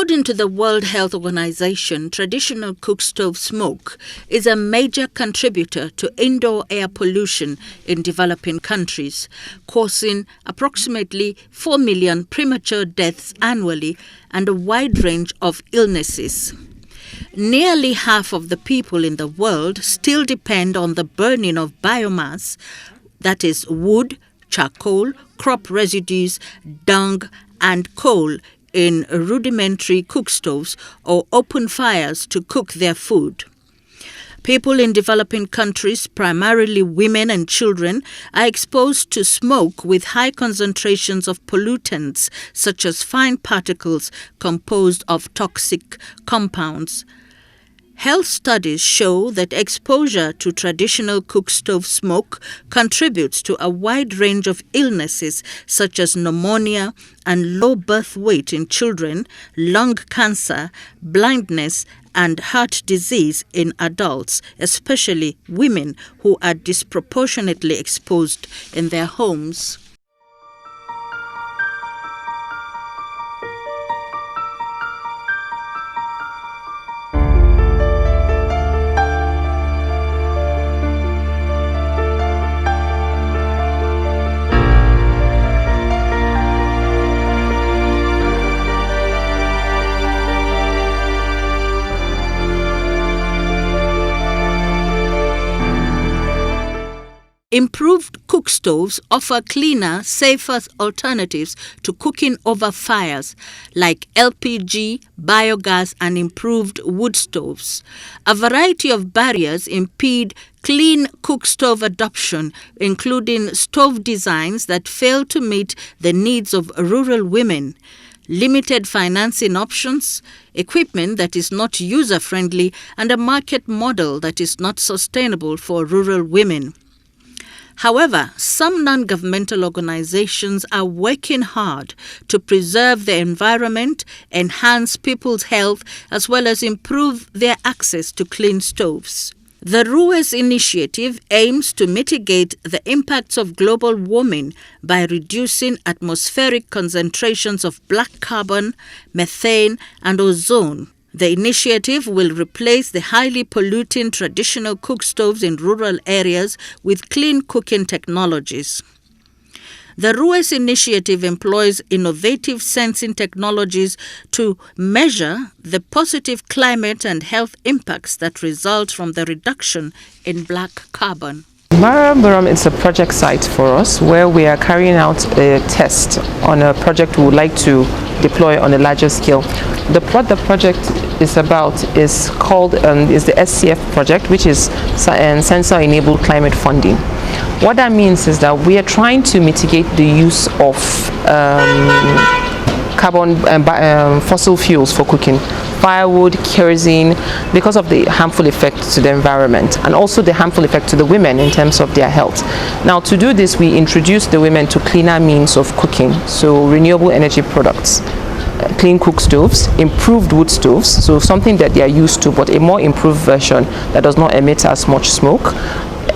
According to the World Health Organization, traditional cookstove smoke is a major contributor to indoor air pollution in developing countries, causing approximately 4 million premature deaths annually and a wide range of illnesses. Nearly half of the people in the world still depend on the burning of biomass, that is wood, charcoal, crop residues, dung, and coal in rudimentary cookstoves or open fires to cook their food. People in developing countries, primarily women and children, are exposed to smoke with high concentrations of pollutants such as fine particles composed of toxic compounds. Health studies show that exposure to traditional cookstove smoke contributes to a wide range of illnesses such as pneumonia and low birth weight in children, lung cancer, blindness, and heart disease in adults, especially women who are disproportionately exposed in their homes. Improved cookstoves offer cleaner, safer alternatives to cooking over fires, like LPG, biogas, and improved wood stoves. A variety of barriers impede clean cookstove adoption, including stove designs that fail to meet the needs of rural women, limited financing options, equipment that is not user-friendly, and a market model that is not sustainable for rural women. However, some non-governmental organizations are working hard to preserve the environment, enhance people's health, as well as improve their access to clean stoves. The RUES initiative aims to mitigate the impacts of global warming by reducing atmospheric concentrations of black carbon, methane, and ozone. The initiative will replace the highly polluting traditional cookstoves in rural areas with clean cooking technologies. The RUES initiative employs innovative sensing technologies to measure the positive climate and health impacts that result from the reduction in black carbon. Marabaram is a project site for us where we are carrying out a test on a project we would like to deploy on a larger scale. What the project is about is called is the SCF project, which is sensor-enabled climate funding. What that means is that we are trying to mitigate the use of carbon fossil fuels for cooking, firewood, kerosene, because of the harmful effect to the environment and also the harmful effect to the women in terms of their health. Now, to do this, we introduce the women to cleaner means of cooking, so renewable energy products, clean cook stoves, improved wood stoves, so something that they are used to but a more improved version that does not emit as much smoke,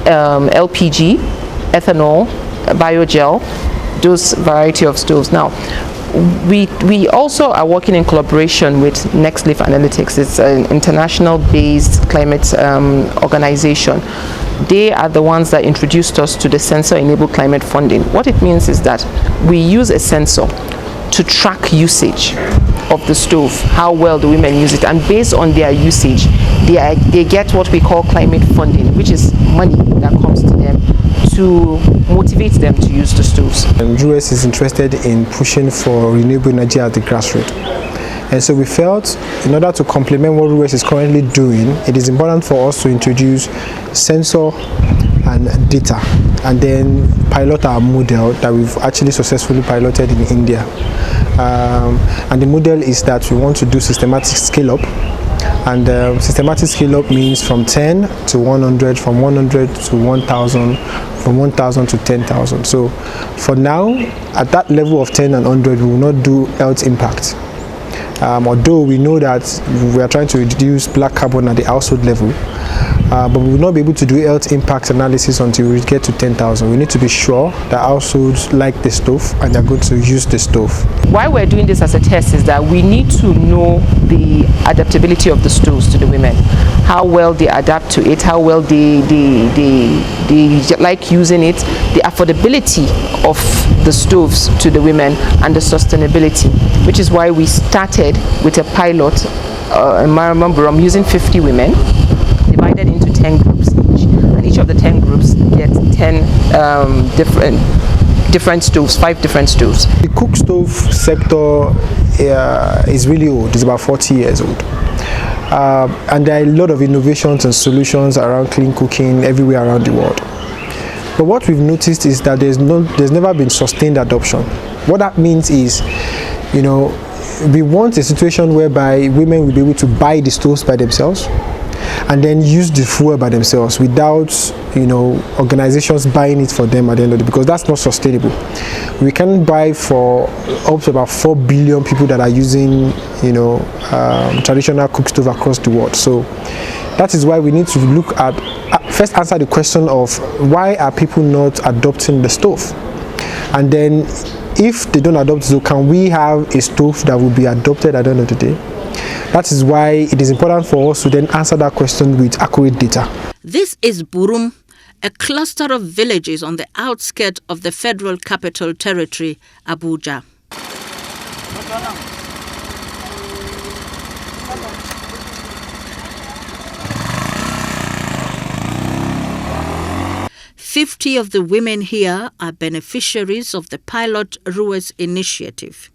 LPG, ethanol, biogel, those variety of stoves. Now, we also are working in collaboration with Next Leaf Analytics. It's an international based climate organization. They are the ones that introduced us to the sensor-enabled climate funding. What it means is that we use a sensor to track usage of the stove, how well the women use it, and based on their usage, they get what we call climate funding, which is money that comes to them to motivate them to use the stoves. US is interested in pushing for renewable energy at the grassroots. And so we felt in order to complement what US is currently doing, it is important for us to introduce sensor and data and then pilot our model that we've actually successfully piloted in India. And the model is that we want to do systematic scale up. And systematic scale up means from 10 to 100, from 100 to 1,000, from 1,000 to 10,000. So for now, at that level of 10 and 100, we will not do health impact. Although we know that we are trying to reduce black carbon at the household level, but we will not be able to do health impact analysis until we get to 10,000. We need to be sure that households like the stove and they're going to use the stove. Why we're doing this as a test is that we need to know the adaptability of the stoves to the women, how well they adapt to it, how well they like using it, the affordability of the stoves to the women, and the sustainability, which is why we started with a pilot in Maramaburam using 50 women divided into 10 groups each, and each of the 10 groups gets 10 different stoves, 5 different stoves. The cook stove sector is really old. It's about 40 years old. And there are a lot of innovations and solutions around clean cooking everywhere around the world. But what we've noticed is that there's never been sustained adoption. What that means is, we want a situation whereby women will be able to buy the stoves by themselves and then use the fuel by themselves without organizations buying it for them at the end of the day, because that's not sustainable. We can buy for up to about 4 billion people that are using traditional cook stove across the world. So that is why we need to look at first answer the question of why are people not adopting the stove, and then if they don't adopt, so can we have a stove that will be adopted at the end of the day? That is why it is important for us to then answer that question with accurate data. This is Burum, a cluster of villages on the outskirts of the Federal Capital Territory, Abuja. Fifty of the women here are beneficiaries of the pilot Ruwes initiative.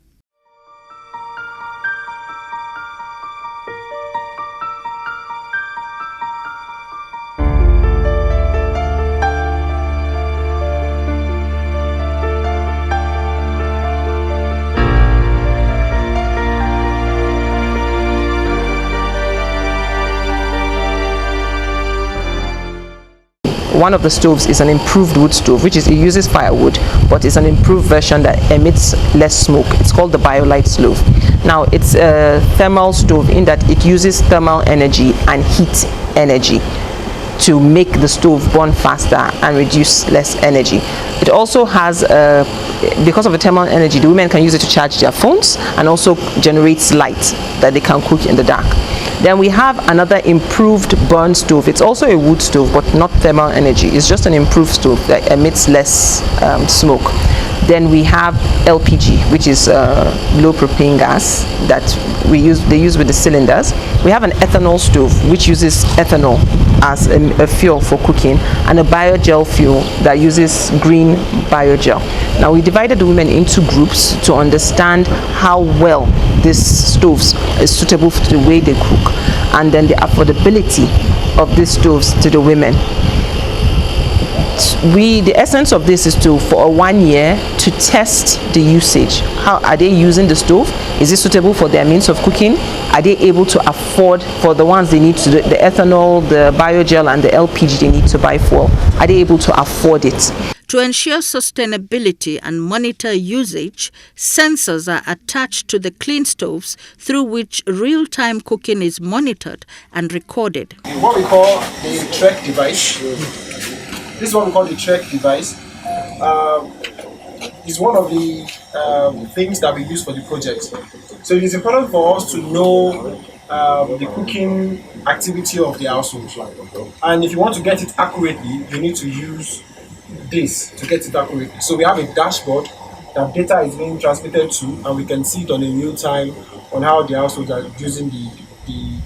One of the stoves is an improved wood stove, which is it uses firewood, but it's an improved version that emits less smoke. It's called the BioLite stove. Now, it's a thermal stove in that it uses thermal energy and heat energy to make the stove burn faster and reduce less energy. It also has, because of the thermal energy, the women can use it to charge their phones and also generates light that they can cook in the dark. Then we have another improved burn stove. It's also a wood stove, but not thermal energy. It's just an improved stove that emits less smoke. Then we have LPG, which is low propane gas that they use with the cylinders. We have an ethanol stove, which uses ethanol as a fuel for cooking, and a biogel fuel that uses green biogel. Now, we divided the women into groups to understand how well these stoves is suitable for the way they cook, and then the affordability of these stoves to the women. The essence of this is for 1 year to test the usage. How are they using the stove? Is it suitable for their means of cooking? Are they able to afford for the ones they need to do, the ethanol, the biogel, and the LPG they need to buy for? Are they able to afford it? To ensure sustainability and monitor usage, sensors are attached to the clean stoves through which real-time cooking is monitored and recorded. What we call the Trek device. This is what we call the Trek device. It's one of the things that we use for the project. So it is important for us to know the cooking activity of the household. And if you want to get it accurately, you need to use this to get it accurately. So we have a dashboard that data is being transmitted to, and we can see it on a real time on how the households are using the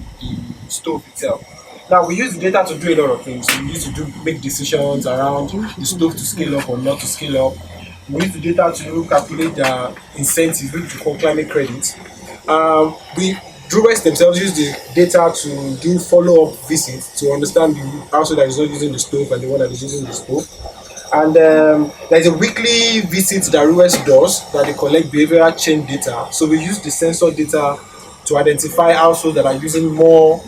stove itself. Now, we use the data to do a lot of things. We use to make decisions around the stove to scale up or not to scale up. We use the data to calculate the incentives, which we call climate credits. Brewers themselves use the data to do follow-up visits to understand the household that is not using the stove and the one that is using the stove. And there's a weekly visit that Brewers does that they collect behavioral change data. So we use the sensor data to identify households that are using more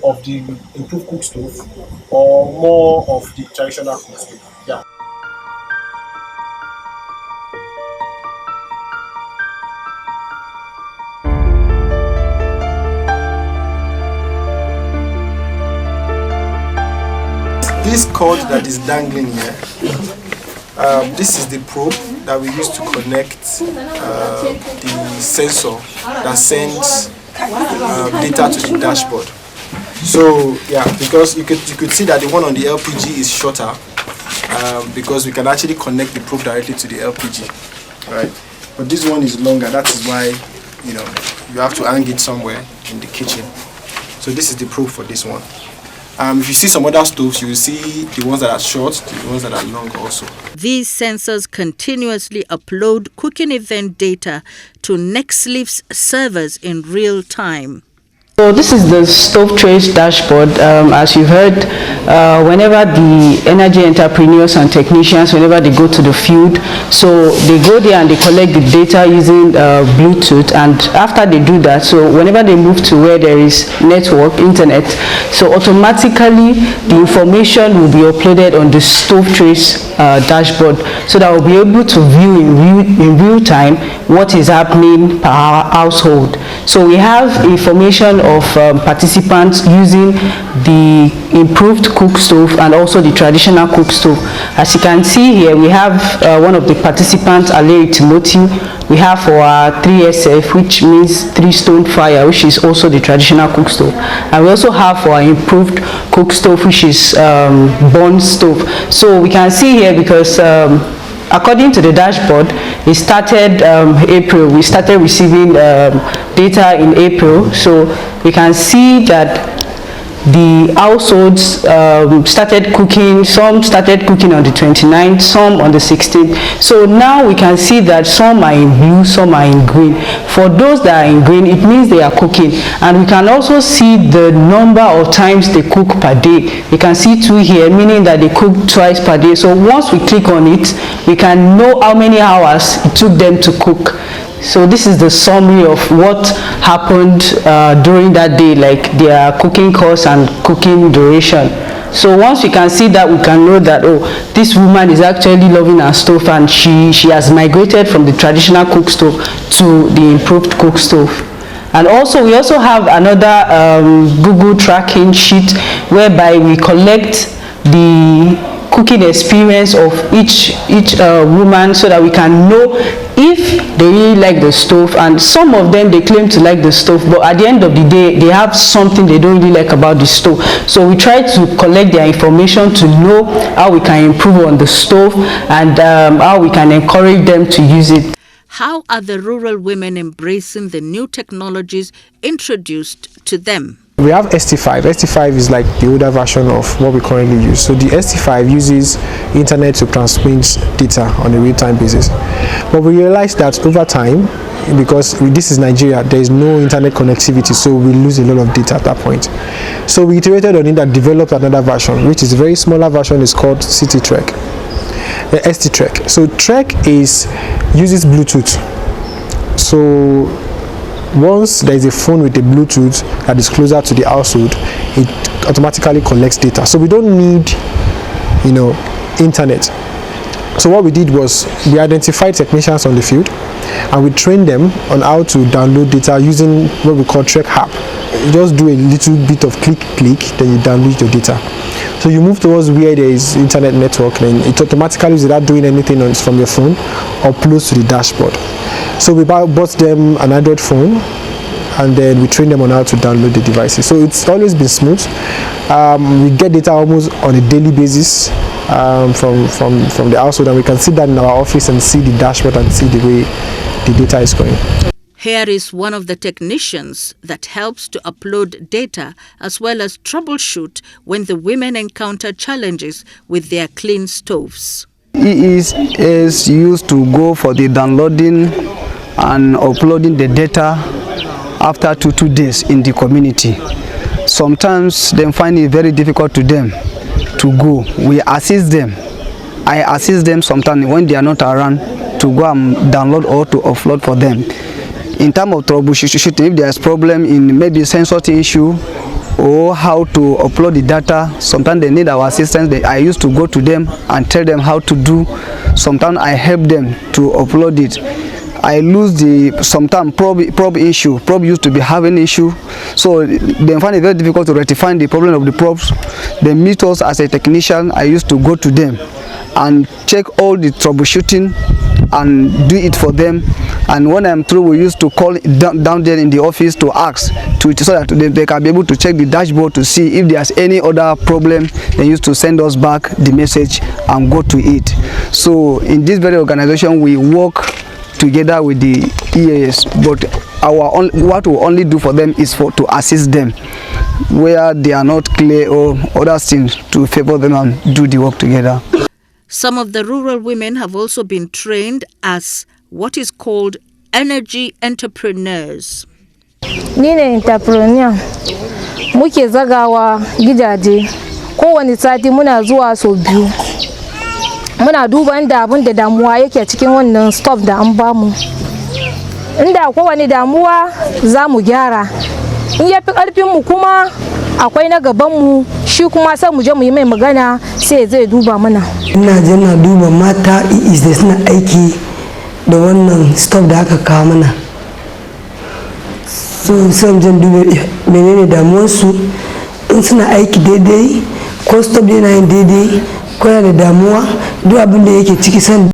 of the improved cook stove or more of the traditional cook stove. Yeah. this cord that is dangling here, this is the probe that we use to connect the sensor that sends data to the dashboard. So yeah, because you could see that the one on the LPG is shorter, because we can actually connect the probe directly to the LPG, right? But this one is longer. That is why, you know, you have to hang it somewhere in the kitchen. So this is the probe for this one. If you see some other stoves, you will see the ones that are short, the ones that are long also. These sensors continuously upload cooking event data to NextLeaf's servers in real time. So this is the stove trace dashboard. As you heard, whenever the energy entrepreneurs and technicians, whenever they go to the field, so they go there and they collect the data using Bluetooth, and after they do that, so whenever they move to where there is network, internet, so automatically the information will be uploaded on the stove trace dashboard, so that we'll be able to view in real time what is happening per household. So we have information of participants using the improved cook stove and also the traditional cook stove. As you can see here, we have one of the participants, Aleri Timothy. We have for our 3SF, which means 3-stone fire, which is also the traditional cook stove. And we also have for our improved cook stove, which is bond stove. So we can see here, because according to the dashboard, it started April. We started receiving data in April. So we can see that the households started cooking. Some started cooking on the 29th, some on the 16th. So now we can see that some are in blue, some are in green. For those that are in green, it means they are cooking. And we can also see the number of times they cook per day. We can see 2 here, meaning that they cook twice per day. So once we click on it, we can know how many hours it took them to cook. So this is the summary of what happened during that day, like their cooking course and cooking duration. So once we can see that, we can know that, oh, this woman is actually loving her stove, and she has migrated from the traditional cook stove to the improved cook stove. And also, we also have another Google tracking sheet whereby we collect the cooking experience of each woman, so that we can know if they really like the stove. And some of them, they claim to like the stove, but at the end of the day, they have something they don't really like about the stove. So we try to collect their information to know how we can improve on the stove, and how we can encourage them to use it. How are the rural women embracing the new technologies introduced to them? We have ST5. ST5 is like the older version of what we currently use. So the ST5 uses internet to transmit data on a real-time basis. But we realized that over time, because this is Nigeria, there is no internet connectivity, so we lose a lot of data at that point. So we iterated on it and developed another version, which is a very smaller version. It's called ST Trek. So Trek uses Bluetooth. So once there is a phone with a Bluetooth that is closer to the household, it automatically collects data. So we don't need, internet. So what we did was we identified technicians on the field, and we trained them on how to download data using what we call Trek app. You just do a little bit of click, then you download your data. So you move towards where there is internet network, then it automatically, without doing anything from your phone, uploads to the dashboard. So we bought them an Android phone, and then we train them on how to download the devices. So it's always been smooth. We get data almost on a daily basis from the household, and we can sit down in our office and see the dashboard and see the way the data is going. Here is one of the technicians that helps to upload data as well as troubleshoot when the women encounter challenges with their clean stoves. He is used to go for the downloading and uploading the data after two days in the community. Sometimes they find it very difficult to them to go. We assist them. I assist them sometimes when they are not around to go and download or to upload for them. In terms of troubleshooting, if there is problem in maybe sensor issue or how to upload the data, sometimes they need our assistance. I used to go to them and tell them how to do. Sometimes I help them to upload it. I lose the sometimes probe issue. Probe used to be having issue, so they find it very difficult to rectify the problem of the probes. They meet us as a technician. I used to go to them and check all the troubleshooting and do it for them. And when I'm through, we used to call down there in the office to ask so that they can be able to check the dashboard to see if there's any other problem. They used to send us back the message and go to it. So in this very organization, we work together with the EAS, but what we only do for them is to assist them where they are not clear or other things, to favor them and do the work together. Some of the rural women have also been trained as what is called energy entrepreneurs. Ni ne entrepreneur. Muke zagawa gidaje. Kowane sati muna zuwa so biyu. Muna duba inda abin da damuwa yake cikin wannan stop da an bamu. Inda kowane damuwa za mu gyara. In yafi karfin mu kuma akwai na gaban mu, shi kuma sai mu je mu yi mai magana sai zai duba mana. Ina je na duba mata is da suna aiki da wannan stop da aka kawo mana. So sai mu je duba menene damuwarsu, in suna aiki daidai ko stop yana yin daidai ko yana da damuwa, duk abin da yake ciki san